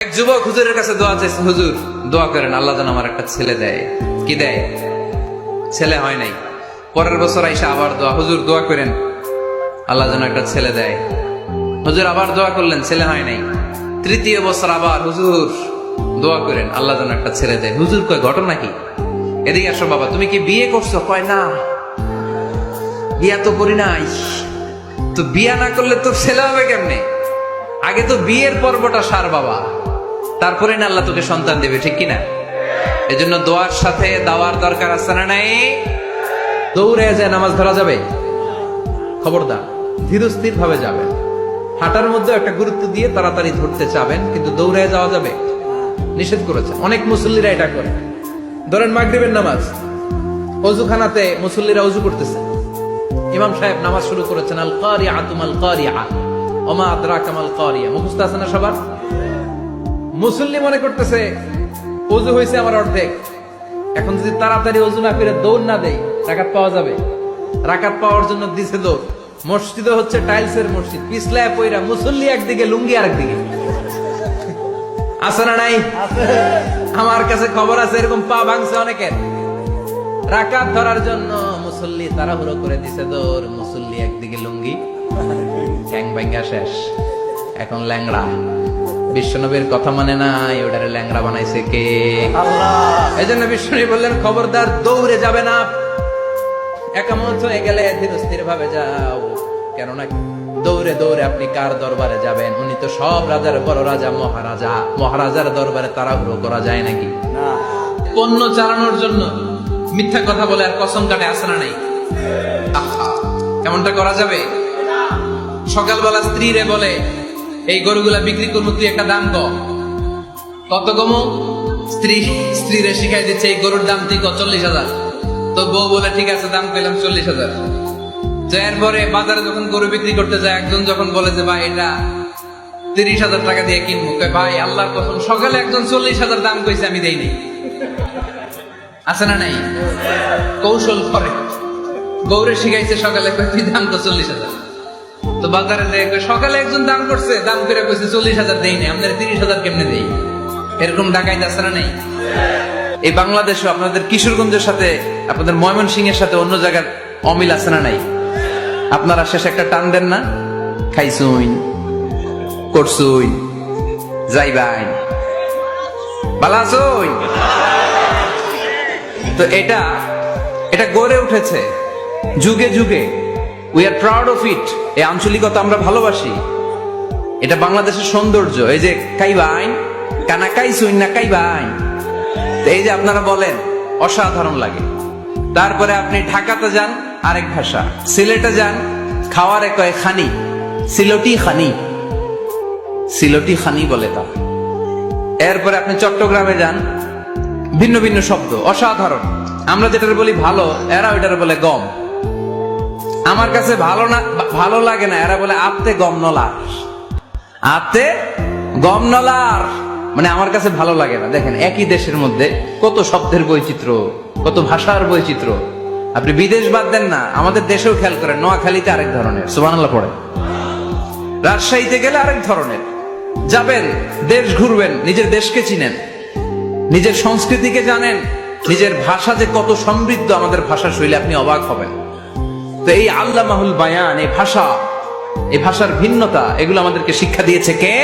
এক যুবক হুজুরের কাছে দোয়া চাইছে, হুজুর দোয়া করেন আল্লাহ যেন আমার একটা ছেলে দেয়। কি দেয়? ছেলে হয় নাই। পরের বছর আইসা আবার দোয়া, হুজুর দোয়া করেন আল্লাহ যেন একটা ছেলে দেয়। হুজুর আবার দোয়া করলেন, ছেলে হয় নাই। তৃতীয় বছর আবার হুজুর দোয়া করেন আল্লাহ যেন একটা ছেলে দেয়। হুজুর কয় ঘটনা কি? এদিকে আসো বাবা, তুমি কি বিয়ে করছো? কয় না, বিয়া তো করি নাই। তো বিয়া না করলে তো ছেলে হবে কেমনে? আগে তো বিয়ের পর্বটা সার বাবা, তারপরে না আল্লাহ তোকে সন্তান দেবে, ঠিক কিনা? এজন্য দোয়ার সাথে দাওয়ার দরকার আছে না নাই? দৌড়ে যায় নামাজ ধরা যাবে? খবরদার, ধীরস্থির ভাবে যাবেন। হাঁটার মধ্যে একটা গুরুত্ব দিয়ে তাড়াতাড়ি ধরতে চাবেন, কিন্তু দৌড়ে যাওয়া যাবে? নিষেধ করেছে। অনেক মুসল্লিরা এটা করে। ধরেন মাগরিবের নামাজ, অজুখানাতে মুসল্লিরা অজু করতেছে, ইমাম সাহেব নামাজ শুরু করেছেন, আল কারিআতু মাল কারিআ ওমা আদরাকা মাল কারিআ। মুখস্থ আছে না সবার? মুসল্লি মনে করতেছে ওযু হয়েছে আমার অর্ধেক, এখন যদি তাড়াতাড়ি ওযু না করে দৌড় না দেই রাকাত পাওয়া যাবে? রাকাত পাওয়ার জন্য দিছে দৌড়। মসজিদে হচ্ছে টাইলসের মসজিদ, পিছলায় পয়রা মুসল্লি একদিকে, লুঙ্গি আরেকদিকে। আছে না নাই? আমার কাছে খবর আছে এরকম পা ভাঙছে অনেকের। রাকাত ধরার জন্য মুসল্লি তাড়াহুড়ো করে দিছে দৌড়, মুসল্লি একদিকে লুঙ্গি, ঠ্যাং ভাঙ্গা শেষ, এখন ল্যাংড়া। বিশ্বনবীর কথা মানে নাই, ওটারে ল্যাংড়া বানাইছে কে? আল্লাহ। এই জন্য বিশ্বনবী বললেন খবরদার দৌড়ে যাবে না, একামত হয়ে গেলে ধীরস্থির ভাবে যাও। কেননা দৌড়ে দৌড়ে আপনি কার দরবারে যাবেন? উনি তো সব রাজার বড় রাজা, মহারাজা। মহারাজার দরবারে তাড়াহুড়ো করা যায় নাকি? না। পণ্য চালানোর জন্য মিথ্যা কথা বলে আর কসম কাটে, আছে না নাই? এমনটা করা যাবে? সকালবেলা স্ত্রীরে বলে এই গরুগুলা বিক্রি করবো, তুই একটা দাম কম। কত কমো? স্ত্রীরে শিখাই দিচ্ছে এই গরুর দাম তুই 40,000। তো বউ বলে ঠিক আছে, দাম পেলাম 40,000। এরপরে বাজারে যখন গরু বিক্রি করতে যায়, একজন যখন বলে যে ভাই এটা 30,000 টাকা দিয়ে কিনবো, ভাই আল্লাহর কসম সকালে একজন 40,000 দাম কইছে, আমি দেইনি। আছে না নাই? কৌশল করে গৌরে শিখাইছে সকালে, তুই দাম তো 40,000। তো বাজারে সকালে একজন দাম করছে, দাম করে কইছে 40,000 দেই নাই, আমাদের 30,000 কেমনে দেই? এরকম ডাকাইতে আছে না নাই? এই বাংলাদেশে আপনাদের কিশোরগঞ্জের সাথে, আপনাদের ময়মনসিংহের সাথে অন্য জায়গার অমিল আছে না নাই? আপনারা শেষে একটা টান দেন না, খাইছুই করছুই যাইবাই ভালো আছুই। তো এটা গড়ে উঠেছে যুগে যুগে। We are proud of it. এই আঞ্চলিকতা আমরা ভালোবাসি, এটা বাংলাদেশের সৌন্দর্য। এই যে কাইবাইন, কানা কাইছুই না কাইবাইন, এই যে আপনারা বলেন, অসাধারণ লাগে। তারপরে আপনি ঢাকাতে যান, আরেক ভাষা। সিলেটে যান, খাওয়ারে কয় খানি, সিলটি খানি, সিলটি খানি বলে তা। এরপরে আপনি চট্টগ্রামে যান, ভিন্ন ভিন্ন শব্দ, অসাধারণ। আমরা যেটা বলি ভালো, এরা ওইটার বলে গম। আমার কাছে ভালো লাগে না, এরা বলে আত্তে গম নলার, আত্তে গম নলার, মানে আমার কাছে ভালো লাগে না। দেখেন একই দেশের মধ্যে কত শব্দের বৈচিত্র্য, কত ভাষার বৈচিত্র্য। আপনি বিদেশ বাদ দেন না, আমাদের দেশেও খেয়াল করেন, নোয়াখালীতে আরেক ধরনের, সুবহানাল্লাহ পড়ে। রাজশাহীতে গেলে আরেক ধরনের। যাবেন, দেশ ঘুরবেন, নিজের দেশকে চিনেন, নিজের সংস্কৃতিকে জানেন, নিজের ভাষা যে কত সমৃদ্ধ, আমাদের ভাষা শৈলী, আপনি অবাক হবেন। তো এই আল্লামাহুল বায়ান, এই ভাষার ভিন্নতা, এগুলো আমাদেরকে শিক্ষা দিয়েছে কে?